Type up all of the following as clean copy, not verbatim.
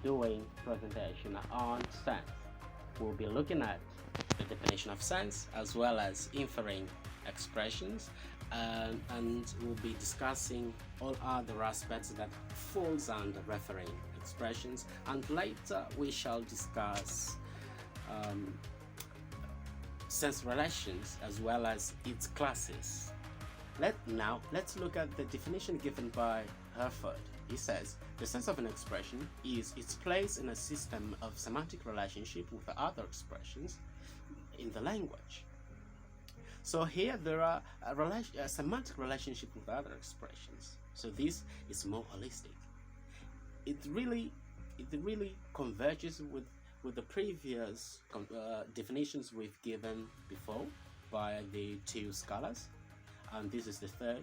doing presentation on sense. We'll be looking at the definition of sense as well as inferring expressions, and we'll be discussing all other aspects that falls under referring expressions, and later we shall discuss sense relations as well as its classes. Let's look at the definition given by Herford. He says the sense of an expression is its place in a system of semantic relationship with other expressions in the language. So here there are a semantic relationship with other expressions. So this is more holistic. It really converges with the previous definitions we've given before by the two scholars, and this is the third,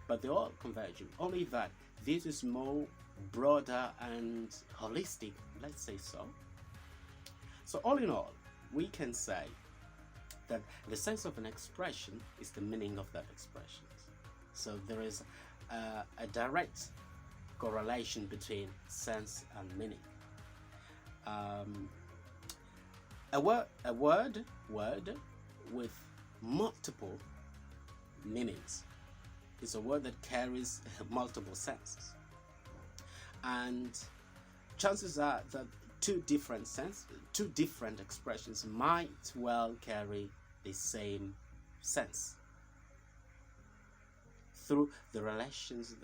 but they're all converging, only that this is more broader and holistic, let's say so. So all in all, we can say that the sense of an expression is the meaning of that expression. So there is a direct correlation between sense and meaning. A word with multiple meanings is a word that carries multiple senses, and chances are that two different expressions might well carry the same sense through the relations,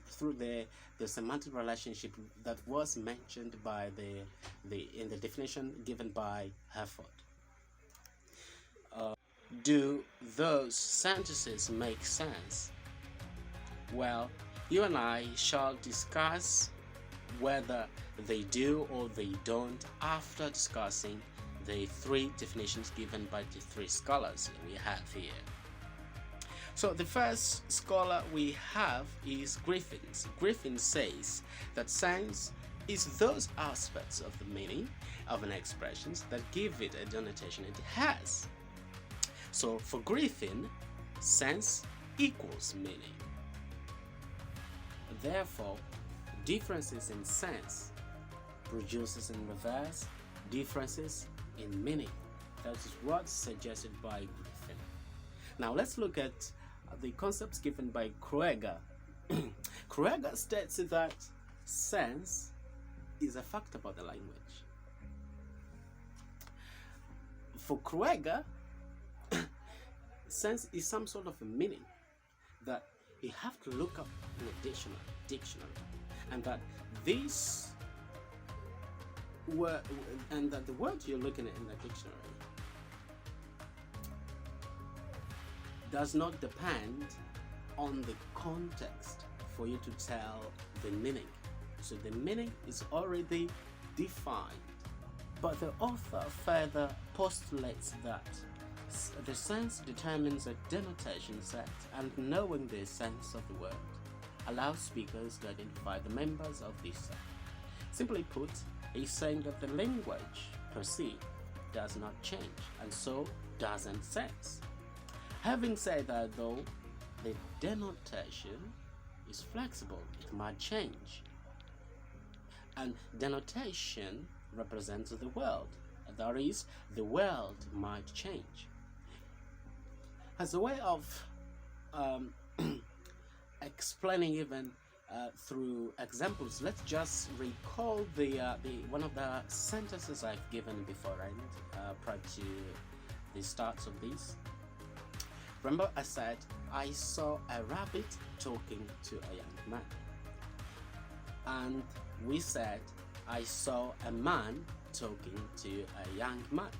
through the semantic relationship that was mentioned by in the definition given by Herford. Do those sentences make sense? Well, you and I shall discuss whether they do or they don't after discussing the three definitions given by the three scholars we have here. So the first scholar we have is Griffin. Griffin says that sense is those aspects of the meaning of an expression that give it a denotation it has. So for Griffin, sense equals meaning. Therefore, differences in sense produces in reverse differences in meaning. That is what's suggested by Griffin. Now let's look at the concepts given by Krueger. Krueger states that sense is a fact about the language. For Krueger, sense is some sort of a meaning that you have to look up in a dictionary, and that this word, and that the words you're looking at in the dictionary does not depend on the context for you to tell the meaning. So the meaning is already defined, but the author further postulates that the sense determines a denotation set, and knowing the sense of the word allows speakers to identify the members of this set. Simply put, he's saying that the language per se does not change, and so doesn't sense. Having said that, though, the denotation is flexible, it might change, and denotation represents the world. That is, the world might change. As a way of explaining even through examples, let's just recall the one of the sentences I've given before, right, prior to the start of this. Remember, I said I saw a rabbit talking to a young man, and we said I saw a man talking to a young man.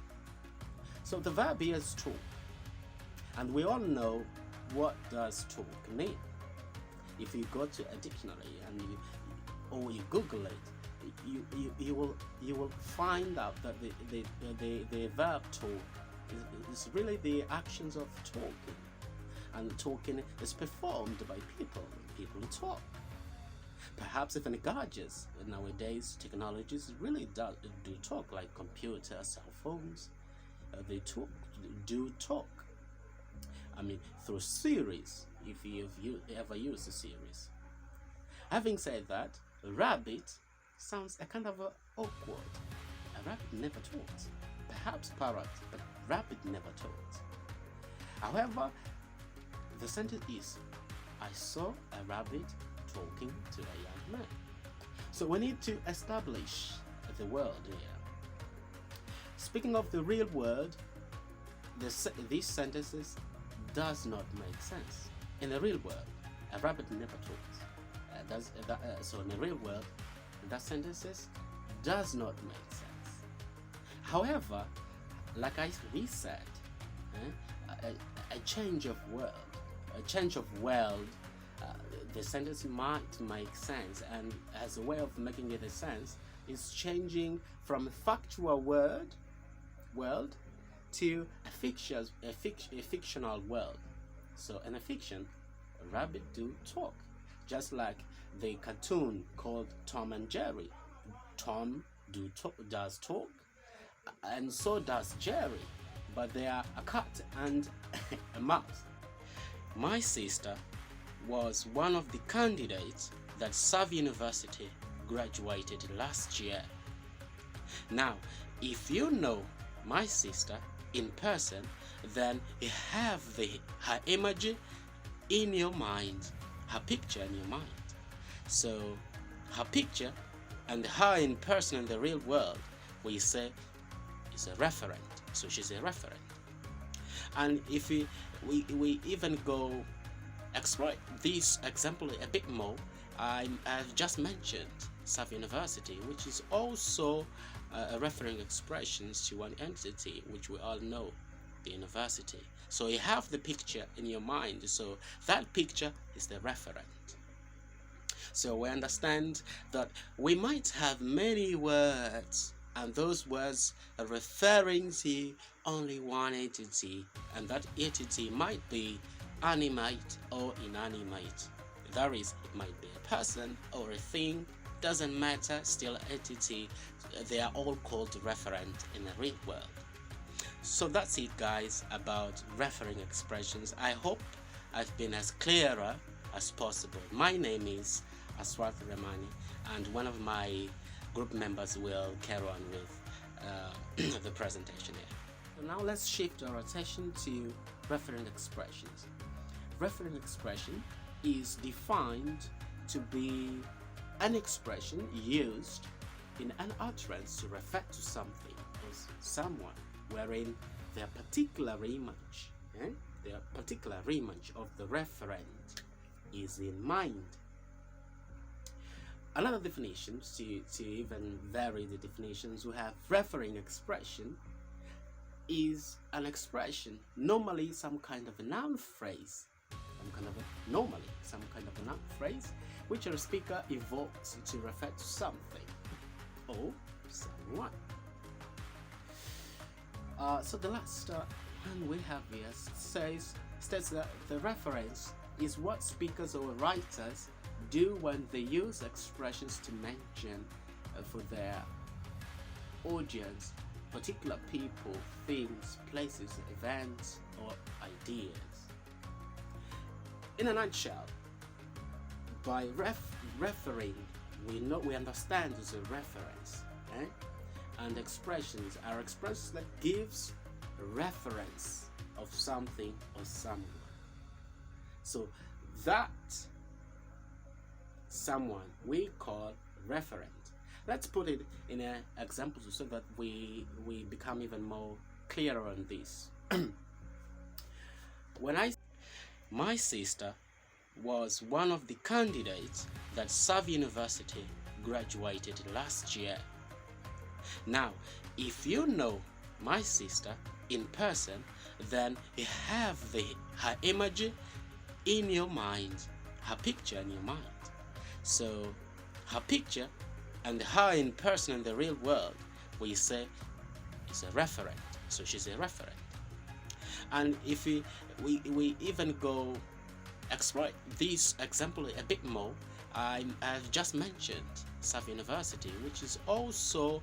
So the verb here is talk, and we all know what does talk mean. If you go to a dictionary and you Google it, you will find out that the verb talk is really the actions of talking, and talking is performed by people talk. Perhaps even gadgets nowadays, technologies really do talk, like computers, cell phones. They do talk. I mean, through Siri's, if you've ever used a Siri's. Having said that, rabbit sounds a kind of awkward. A rabbit never talks. Perhaps parrot, but rabbit never talks. However, the sentence is, I saw a rabbit talking to a young man. So we need to establish the world here. Speaking of the real world, these sentences does not make sense. In the real world, a rabbit never talks. So in the real world, that sentences does not make sense. However, like we said, a change of world, the sentence might make sense, and as a way of making it a sense is changing from a factual world to a fictional world. So in a fiction, a rabbit do talk, just like the cartoon called Tom and Jerry. Tom does talk, and so does Jerry, but they are a cat and a mouse. My sister was one of the candidates that Savvy University graduated last year. Now, if you know my sister in person, then you have her image in your mind, her picture in your mind. So her picture and her in person in the real world, we say is a referent. So she's a referent. And if we even go exploit this example a bit more, I've just mentioned Savvy University, which is also referring expressions to one entity, which we all know, the university. So you have the picture in your mind, so that picture is the referent. So we understand that we might have many words, and those words are referring to only one entity, and that entity might be animate or inanimate. That is, it might be a person or a thing, doesn't matter, still entity. They are all called referent in the real world. So that's it, guys, about referring expressions. I hope I've been as clearer as possible. My name is Aswath Ramani, and one of my group members will carry on with the presentation here. So now let's shift our attention to referent expressions. Referent expression is defined to be an expression used in an utterance to refer to something or someone, wherein their particular image, of the referent is in mind. Another definition, to even vary the definitions, we have referring expression is an expression, normally some kind of a noun phrase, which a speaker evokes to refer to something or someone. So the last one we have here states that the reference is what speakers or writers do when they use expressions to mention for their audience particular people, things, places, events, or ideas. In a nutshell, by referring, we understand as a reference, and expressions are expressions that gives reference of something or someone. So that someone we call referent. Let's put it in an example so that we become even more clearer on this. My sister was one of the candidates that Savvy University graduated last year. Now, if you know my sister in person, then you have her image in your mind, her picture in your mind. So her picture and her in person in the real world, we say is a referent. So she's a referent. And if we even go exploit this example a bit more, I've just mentioned Savvy University, which is also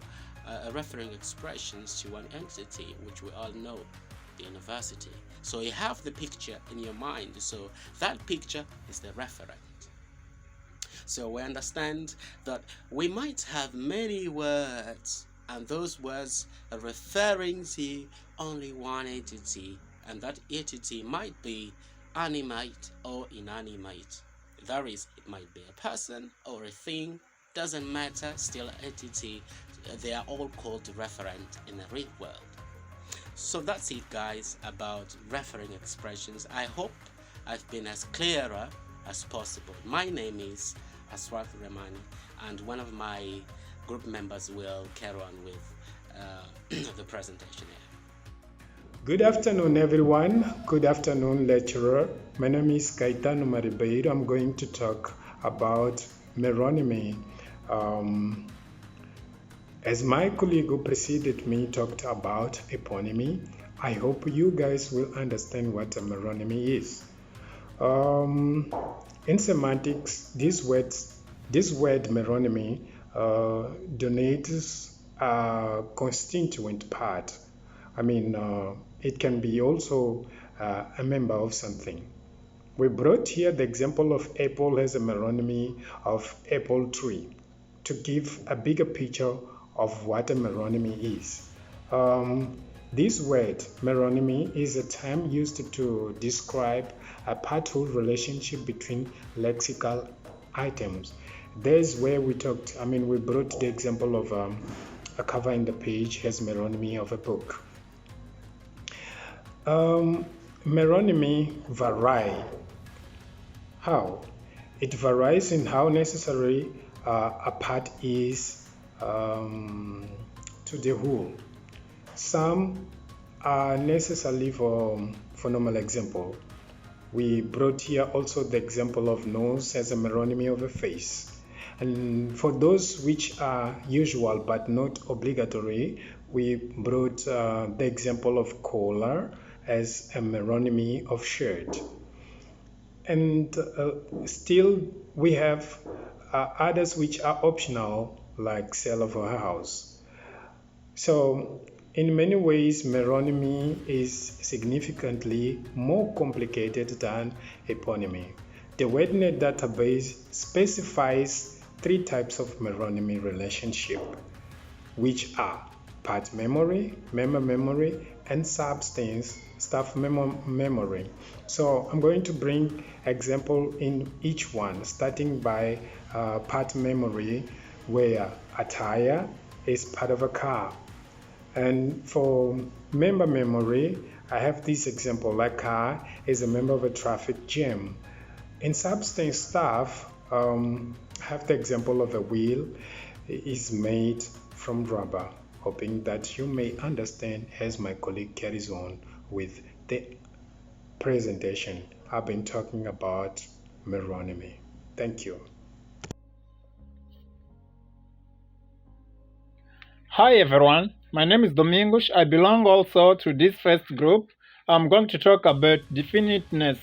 referring expressions to one entity, which we all know, the university. So you have the picture in your mind, so that picture is the referent. So we understand that we might have many words, and those words are referring to only one entity, and that entity might be animate or inanimate. That is, it might be a person or a thing, doesn't matter, still entity. They are all called referent in the real world. So that's it, guys, about referring expressions. I hope I've been as clearer as possible. My name is Aswath Remani, and one of my group members will carry on with the presentation here. Good afternoon, everyone. Good afternoon, lecturer. My name is Caetano Maribeiro. I'm going to talk about meronymy. As my colleague who preceded me talked about eponymy, I hope you guys will understand what a meronymy is. In semantics, this word meronymy denotes a constituent part. It can be also a member of something. We brought here the example of apple as a meronymy of apple tree to give a bigger picture of what a meronymy is. This word, meronymy, is a term used to describe a partial relationship between lexical items. There's where we brought the example of a cover in the page has meronymy of a book. Meronymy vary. How? It varies in how necessary a part is to the whole. Some are necessarily for normal example. We brought here also the example of nose as a meronymy of a face. And for those which are usual but not obligatory, we brought the example of collar as a meronymy of shirt. And still we have others which are optional, like sale of a house. So in many ways, meronymy is significantly more complicated than eponymy. The WordNet database specifies 3 types of meronymy relationship, which are part memory, member memory, and substance staff memory. So I'm going to bring example in each one, starting by part memory, where a tire is part of a car. And for member memory, I have this example: a car is a member of a traffic jam. In substance stuff, I have the example of a wheel is made from rubber. Hoping that you may understand as my colleague carries on with the presentation. I've been talking about meronymy. Thank you. Hi everyone, my name is Domingos. I belong also to this first group. I'm going to talk about definiteness,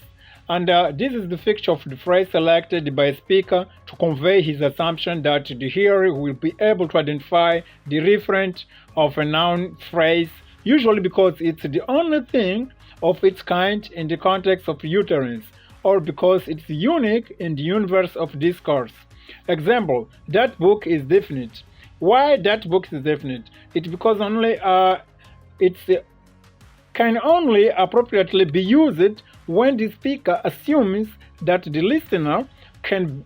and this is the fixture of the phrase selected by a speaker to convey his assumption that the hearer will be able to identify the referent of a noun phrase, usually because it's the only thing of its kind in the context of utterance, or because it's unique in the universe of discourse. Example: that book is definite. Why that book is definite? It's because it can only appropriately be used when the speaker assumes that the listener can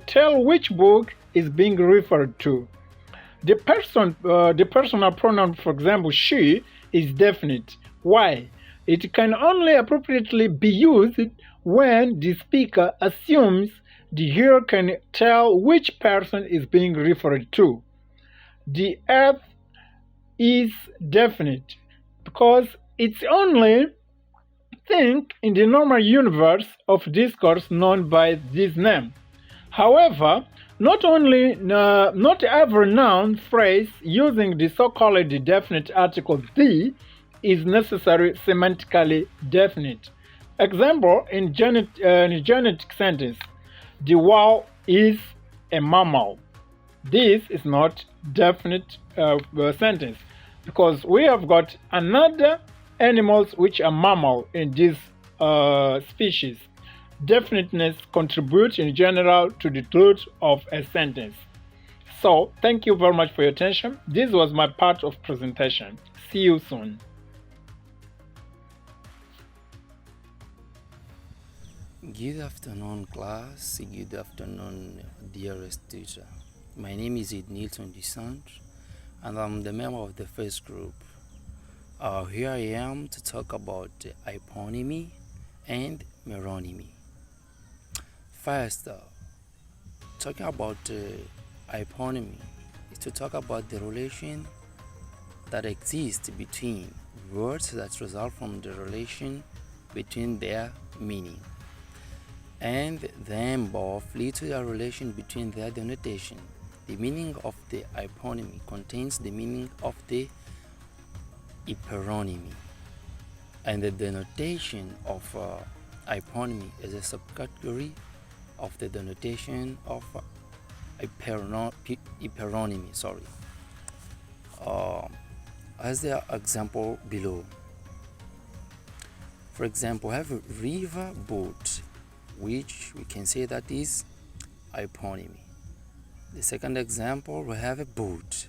tell which book is being referred to. The personal pronoun, for example, she, is definite. Why? It can only appropriately be used when the speaker assumes the hearer can tell which person is being referred to. The earth is definite because it's the only thing in the normal universe of discourse known by this name. However, not every noun phrase using the so-called definite article the is necessarily semantically definite. Example, in genetic sentence, the wall is a mammal. This is not definite sentence because we have got another animals which are mammal in this species. definiteness contributes in general to the truth of a sentence. So, thank you very much for your attention. This was my part of presentation. See you soon. Good afternoon, class. Good afternoon, dearest teacher. My name is Nilton Desant, and I'm the member of the first group. Here I am to talk about hyponymy and meronymy. First, talking about hyponymy is to talk about the relation that exists between words that result from the relation between their meaning, and then both lead to a relation between their denotation. The meaning of the hyponymy contains the meaning of the hyperonymy, and the denotation of hyponymy is a subcategory of the denotation of hyperonymy. As the example below. For example, we have a river boat, which we can say that is hyponymy. The second example, we have a boat,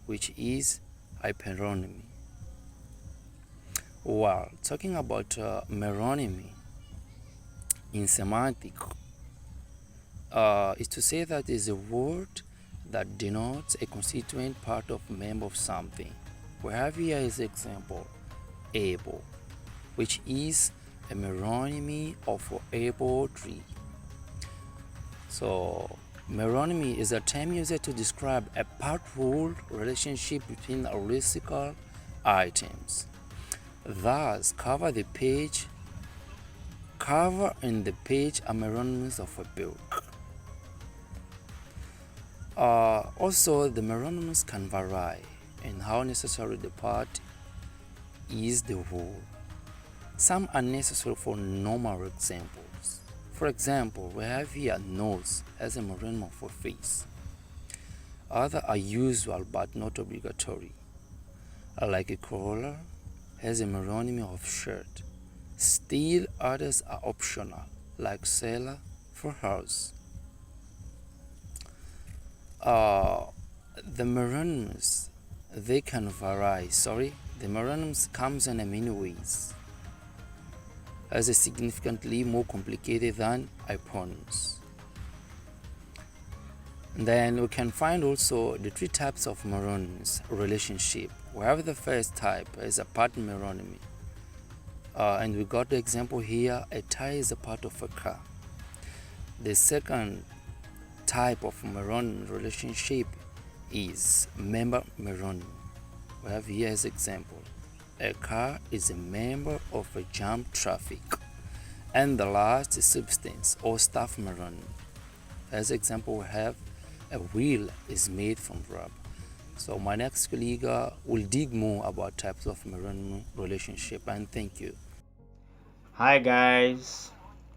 which is hyperonymy. While talking about meronymy in semantics, is to say that is a word that denotes a constituent part of member of something. We have here as example able, which is a meronymy of able tree. So meronymy is a term used to describe a part-whole relationship between lexical items. Thus, cover in the page are meronyms of a book. Also, the meronyms can vary in how necessary the part is the whole. Some are necessary for normal examples. For example, we have here nose as a meronym for face. Others are usual but not obligatory, like a collar has a meronym of shirt. Still others are optional, like cellar for house. The meronyms, they can vary. The meronyms comes in many ways, as a significantly more complicated than hyponyms. Then we can find also the three types of meronyms relationship. We have the first type as a part meronymy, and we got the example here: a tire is a part of a car. The second type of meronym relationship is member meronymy. We have here as example: a car is a member of a jam traffic. And the last is substance or stuff meronym. As example, we have a wheel is made from rubber. So my next colleague will dig more about types of meronym relationship, and thank you. Hi guys,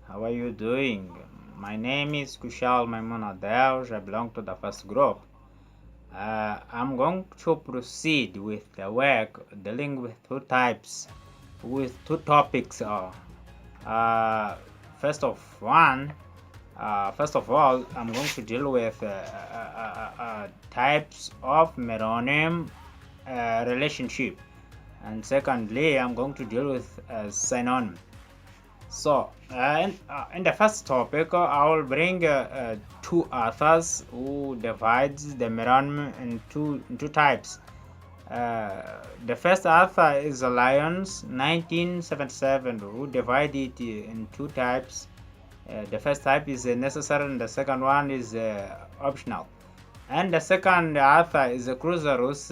how are you doing? My name is Kushal Maimuna Deus. I belong to the first group. I'm going to proceed with the work dealing with two topics. First of all, I'm going to deal with types of meronym relationship, and secondly, I'm going to deal with synonym. So, in the first topic, I will bring two authors who divides the meronym into types. The first author is Lyons, 1977, who divided it in two types. The first type is necessary, and the second one is optional. And the second author is Cruzarus,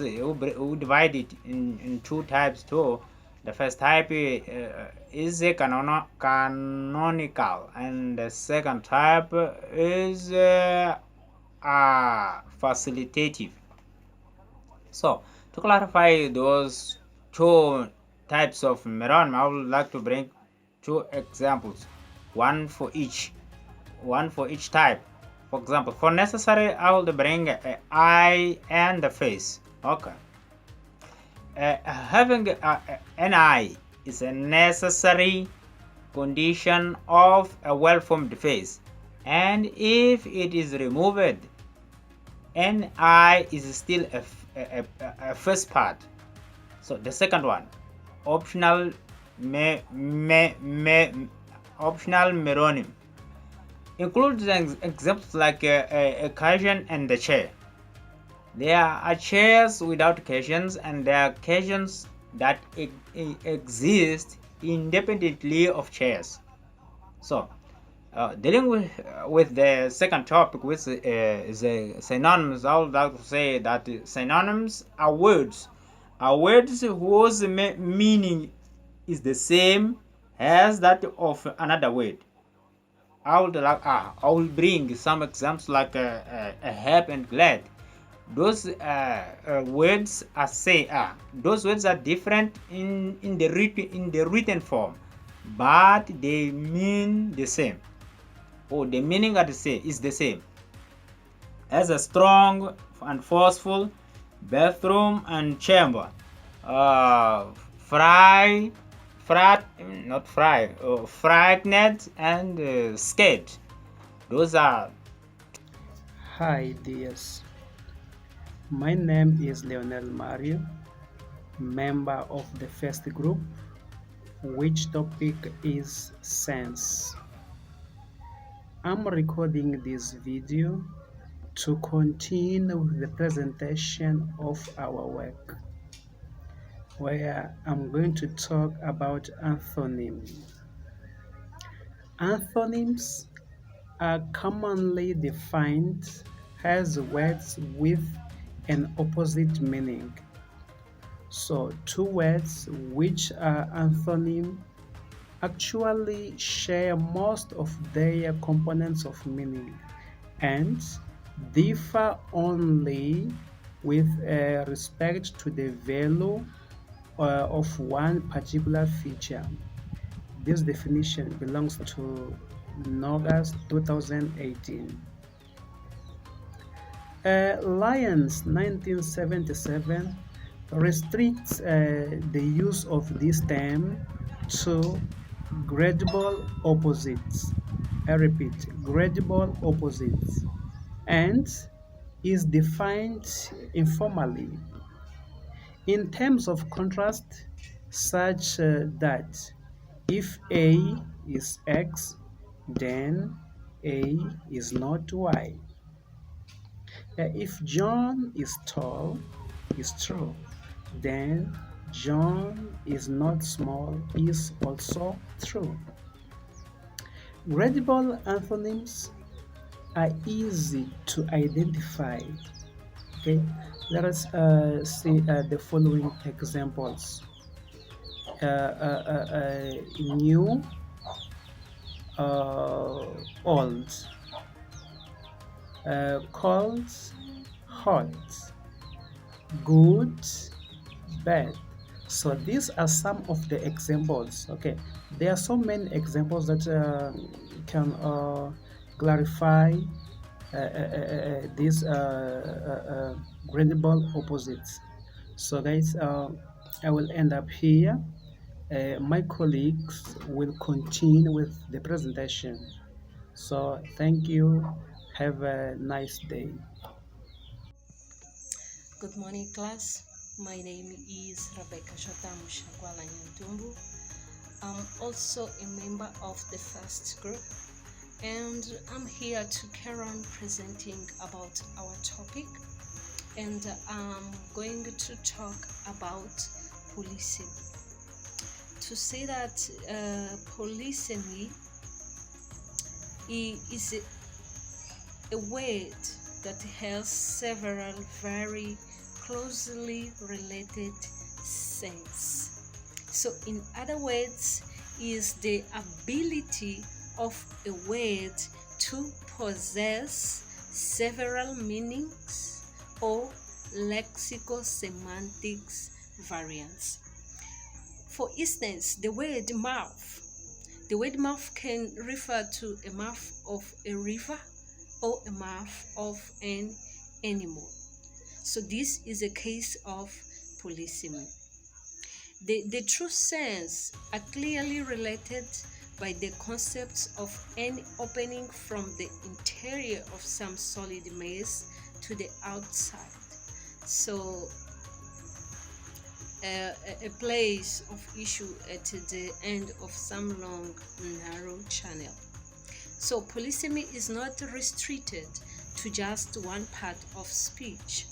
who divided it in two types too. The first type is canonical, and the second type is facilitative. So, to clarify those two types of meronym, I would like to bring two examples, one for each type. For example, for necessary, I will bring an eye and the face. Okay. Having an eye is a necessary condition of a well-formed face, and if it is removed, ni is still a first part. So the second one, optional optional meronym, includes examples like a cushion and the chair. There are chairs without cushions, and there are cushions that exist independently of chairs. So, dealing with the second topic, which is synonyms, I would like to say that synonyms are words whose meaning is the same as that of another word. I will bring some examples like happy and glad. Those words those words are different in the written form, but they mean the same, or the meaning is the same, as a strong and forceful, bathroom and chamber, frightened and scared. Those are. Hi dears, my name is Leonel Mario, member of the first group, which topic is sense. I'm recording this video to continue with the presentation of our work, where I'm going to talk about anthonyms. Anthonyms are commonly defined as words with an opposite meaning. So two words which are antonym actually share most of their components of meaning and differ only with respect to the value of one particular feature. This definition belongs to August 2018. Lyons 1977 restricts the use of this term to gradable opposites. I repeat, gradable opposites, and is defined informally in terms of contrast, such that if A is X, then A is not Y. If John is tall, is true, then John is not small is also true. Gradable anthonyms are easy to identify. Okay, let us see the following examples. New, old, cold, hot, good, bad. So these are some of the examples. Okay, there are so many examples that can clarify these gradable opposites. So guys, I will end up here. My colleagues will continue with the presentation. So thank you. Have a nice day. Good morning, class. My name is Rebecca Shotam Shangwala Nyantumbu. I'm also a member of the first group, and I'm here to carry on presenting about our topic. And I'm going to talk about polysemy. To say that polysemy is a word that has several very closely related sense. So in other words, is the ability of a word to possess several meanings or lexicosemantics variants. For instance, the word mouth. The word mouth can refer to a mouth of a river or a mouth of an animal. So this is a case of polysemy. The true sense are clearly related by the concepts of any opening from the interior of some solid mass to the outside. So a place of issue at the end of some long, narrow channel. So polysemy is not restricted to just one part of speech.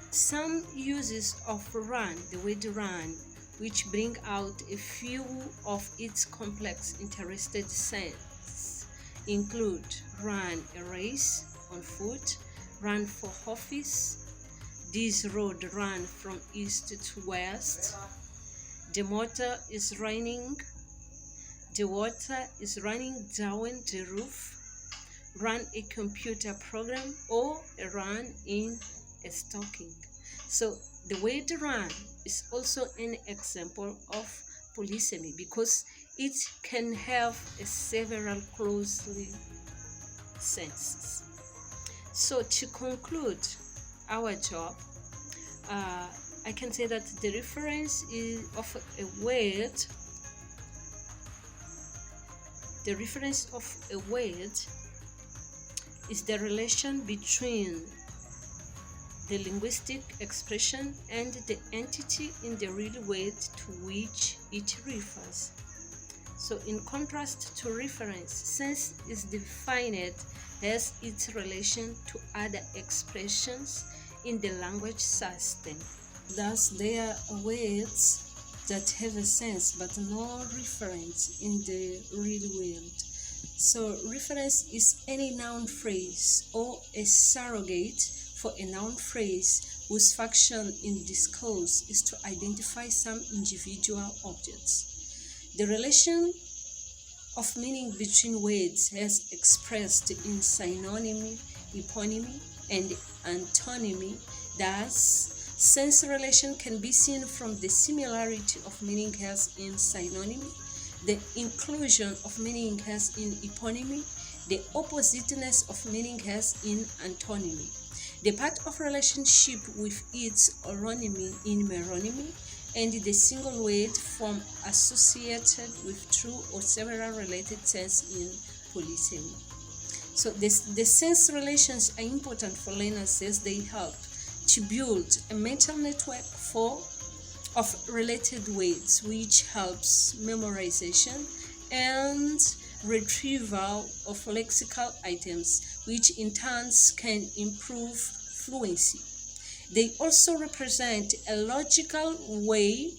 Some uses of run, the word run, which bring out a few of its complex interested sense, include run a race on foot, run for office, this road run from east to west, the motor is running, the water is running down the roof, run a computer program, or a run in a stocking. So the word run is also an example of polysemy because it can have several closely senses. So to conclude our job, I can say that the reference is of a word. The reference of a word is the relation between the linguistic expression and the entity in the real word to which it refers. So in contrast to reference, sense is defined as its relation to other expressions in the language system. Thus, there are words that have a sense but no reference in the real world. So reference is any noun phrase or a surrogate for a noun phrase whose function in discourse is to identify some individual objects. The relation of meaning between words as expressed in synonymy, eponymy, and antonymy. Thus, sense relation can be seen from the similarity of meaning as in synonymy, the inclusion of meaning as in eponymy, the oppositeness of meaning as in antonymy, the part of relationship with its oronymy in meronymy, and the single word form associated with two or several related sense in polysemy. So the sense relations are important for learners as they help to build a mental network of related words, which helps memorization and retrieval of lexical items, which in turn can improve fluency. They also represent a logical way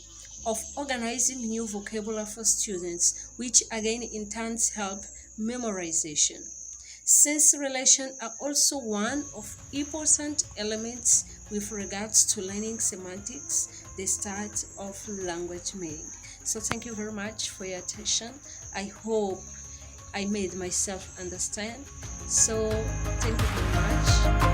of organizing new vocabulary for students, which again in turn help memorization. Sense relations are also one of important elements with regards to learning semantics, the start of language meaning. So thank you very much for your attention. I hope I made myself understand. So thank you very much.